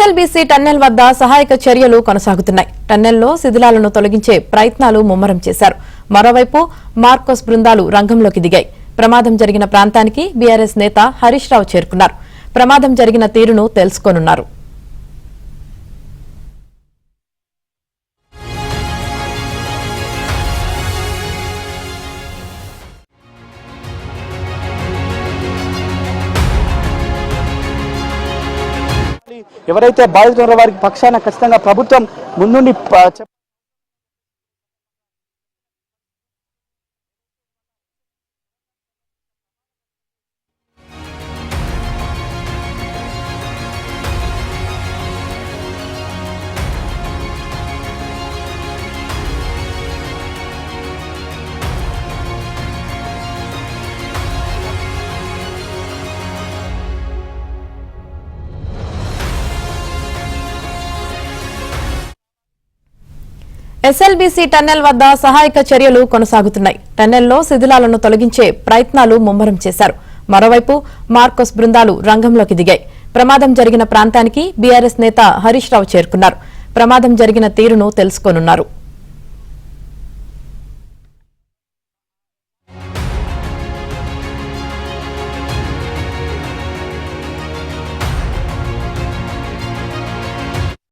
SLBC tunnel వద్ద సహాయక చర్యలు కొనసాగుతున్నాయి. టన్నెల్లో శిథిలాలను తొలగించే ప్రయత్నాలు ముమ్మరం చేశారు. మరోవైపు మార్కోస్ బృందాలు రంగంలోకి దిగాయి. ప్రమాదం జరిగిన ప్రాంతానికి బీఆర్ఎస్ నేత హరీష్ రావు చేరుకున్నారు. ప్రమాదం జరిగిన తీరును తెలుసుకోనున్నారు. ఎవరైతే బాధితున్న వారికి పక్షాన ఖచ్చితంగా ప్రభుత్వం ముందుండి ఎస్ఎల్బీసీ టన్నెల్ వద్ద సహాయక చర్యలు కొనసాగుతున్నాయి. టన్నెల్లో శిథిలాలను తొలగించే ప్రయత్నాలు ముమ్మరం చేశారు. మరోవైపు మార్కోస్ బృందాలు రంగంలోకి దిగాయి. ప్రమాదం జరిగిన ప్రాంతానికి బీఆర్ఎస్ నేత హరీష్ రావు చేరుకున్నారు. ప్రమాదం జరిగిన తీరును తెలుసుకోనున్నారు.